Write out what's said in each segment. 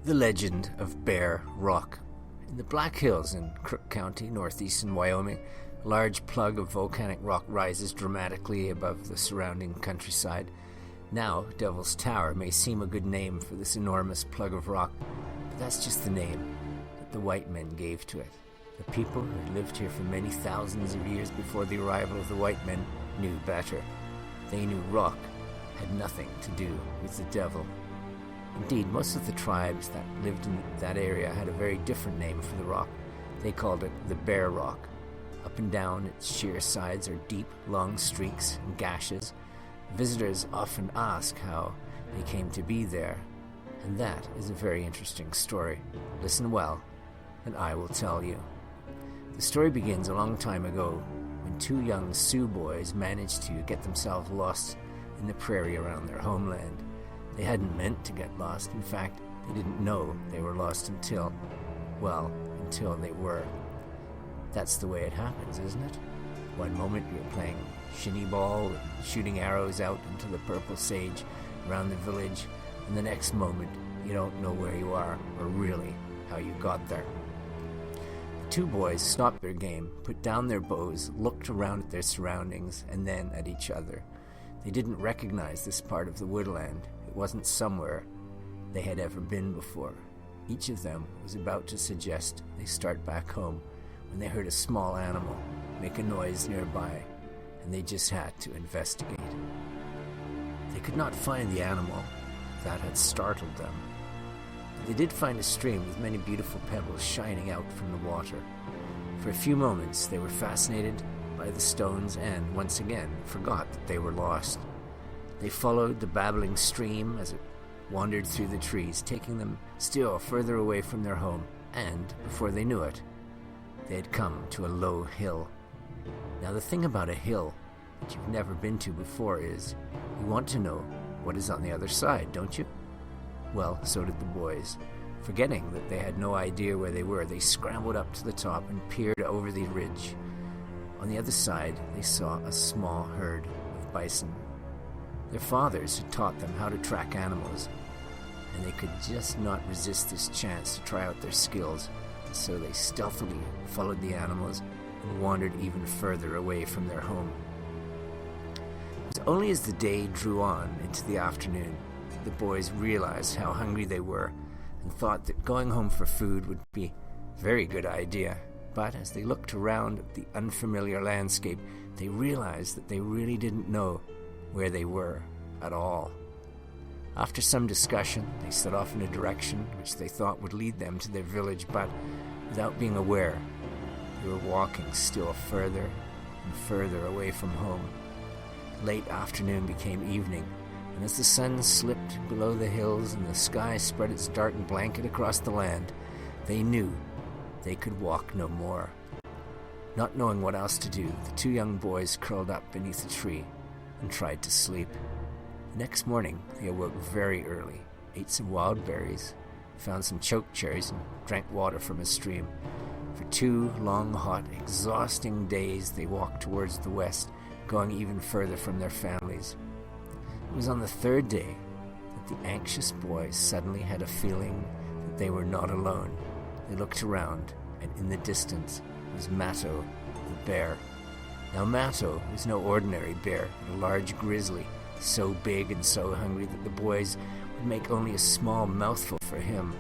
The Legend of Bear Rock. In the Black Hills in Crook County, northeastern Wyoming, a large plug of volcanic rock rises dramatically above the surrounding countryside. Now, Devil's Tower may seem a good name for this enormous plug of rock, but that's just the name that the white men gave to it. The people who had lived here for many thousands of years before the arrival of the white men knew better. They knew rock had nothing to do with the devil. Indeed, most of the tribes that lived in that area had a very different name for the rock. They called it the Bear Rock. Up and down its sheer sides are deep, long streaks and gashes. Visitors often ask how they came to be there, and that is a very interesting story. Listen well, and I will tell you. The story begins a long time ago when two young Sioux boys managed to get themselves lost in the prairie around their homeland. They hadn't meant to get lost. In fact, they didn't know they were lost until they were. That's the way it happens, isn't it? One moment you're playing shinny ball and shooting arrows out into the purple sage around the village, and the next moment you don't know where you are or really how you got there. The two boys stopped their game, put down their bows, looked around at their surroundings, and then at each other. They didn't recognize this part of the woodland. It wasn't somewhere they had ever been before. Each of them was about to suggest they start back home when they heard a small animal make a noise nearby, and they just had to investigate. They could not find the animal that had startled them. But they did find a stream with many beautiful pebbles shining out from the water. For a few moments they were fascinated by the stones and, once again, forgot that they were lost. They followed the babbling stream as it wandered through the trees, taking them still further away from their home, and, before they knew it, they had come to a low hill. Now, the thing about a hill that you've never been to before is you want to know what is on the other side, don't you? Well, so did the boys. Forgetting that they had no idea where they were, they scrambled up to the top and peered over the ridge. On the other side, they saw a small herd of bison. Their fathers had taught them how to track animals, and they could just not resist this chance to try out their skills, so they stealthily followed the animals and wandered even further away from their home. It was only as the day drew on into the afternoon that the boys realized how hungry they were and thought that going home for food would be a very good idea. But as they looked around at the unfamiliar landscape, they realized that they really didn't know where they were at all. After some discussion, they set off in a direction which they thought would lead them to their village, but without being aware, they were walking still further and further away from home. Late afternoon became evening, and as the sun slipped below the hills and the sky spread its dark blanket across the land, they knew they could walk no more. Not knowing what else to do, the two young boys curled up beneath a tree and tried to sleep. The next morning, they awoke very early, ate some wild berries, found some choke cherries, and drank water from a stream. For 2 long, hot, exhausting days, they walked towards the west, going even further from their families. It was on the 3rd day that the anxious boys suddenly had a feeling that they were not alone. They looked around, and in the distance was Matto, the bear. Now Matto was no ordinary bear, but a large grizzly, so big and so hungry that the boys would make only a small mouthful for him.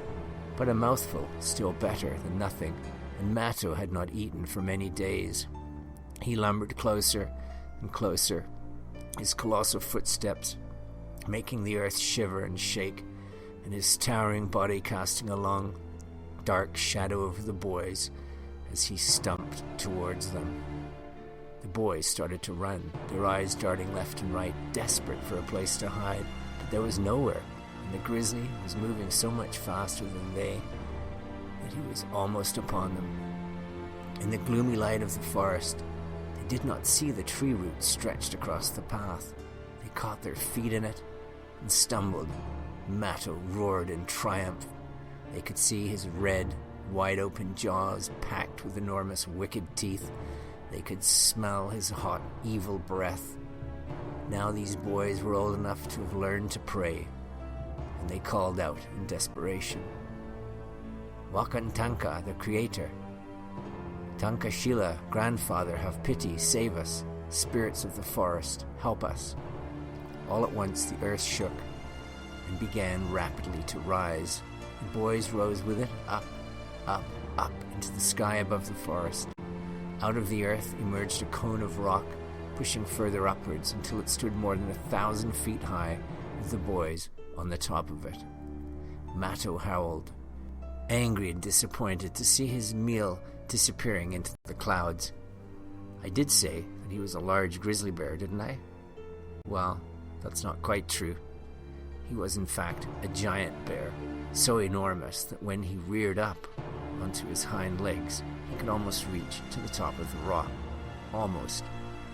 But a mouthful still better than nothing, and Matto had not eaten for many days. He lumbered closer and closer, his colossal footsteps making the earth shiver and shake, and his towering body casting a long, dark shadow over the boys as he stumped towards them. The boys started to run, their eyes darting left and right, desperate for a place to hide, but there was nowhere, and the grizzly was moving so much faster than they that he was almost upon them. In the gloomy light of the forest, they did not see the tree roots stretched across the path. They caught their feet in it and stumbled. Matto roared in triumph. They could see his red, wide-open jaws packed with enormous wicked teeth. They could smell his hot, evil breath. Now these boys were old enough to have learned to pray, and they called out in desperation, Wakan Tanka, the creator. Tanka Shila, grandfather, have pity, save us. Spirits of the forest, help us. All at once the earth shook and began rapidly to rise. The boys rose with it, up, up, up into the sky above the forest. Out of the earth emerged a cone of rock, pushing further upwards until it stood more than 1,000 feet high, with the boys on the top of it. Matto howled, angry and disappointed to see his meal disappearing into the clouds. I did say that he was a large grizzly bear, didn't I? Well, that's not quite true. He was in fact a giant bear, so enormous that when he reared up onto his hind legs, he could almost reach to the top of the rock. Almost,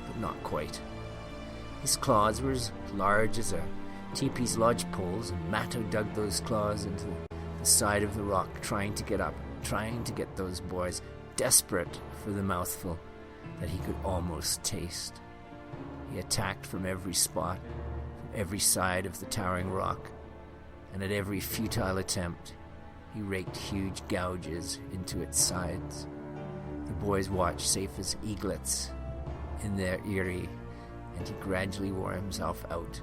but not quite. His claws were as large as a teepee's lodge poles, and Matto dug those claws into the side of the rock, trying to get up, trying to get those boys, desperate for the mouthful that he could almost taste. He attacked from every spot, from every side of the towering rock, and at every futile attempt, he raked huge gouges into its sides. The boys watched, safe as eaglets in their eyrie, and he gradually wore himself out,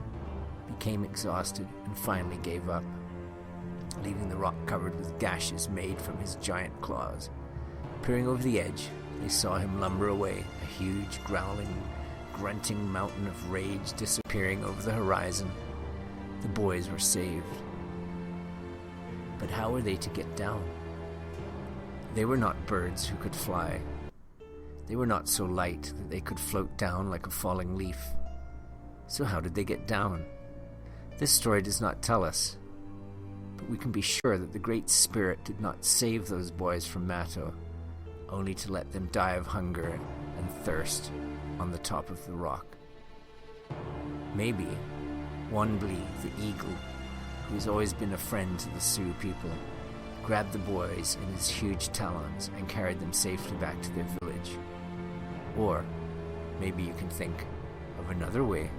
became exhausted, and finally gave up, leaving the rock covered with gashes made from his giant claws. Peering over the edge, they saw him lumber away, a huge, growling, grunting mountain of rage disappearing over the horizon. The boys were saved. But how were they to get down? They were not birds who could fly. They were not so light that they could float down like a falling leaf. So how did they get down? This story does not tell us, but we can be sure that the Great Spirit did not save those boys from Matto, only to let them die of hunger and thirst on the top of the rock. Maybe Wanbli, the eagle, who has always been a friend to the Sioux people, grabbed the boys in his huge talons and carried them safely back to their village. Or maybe you can think of another way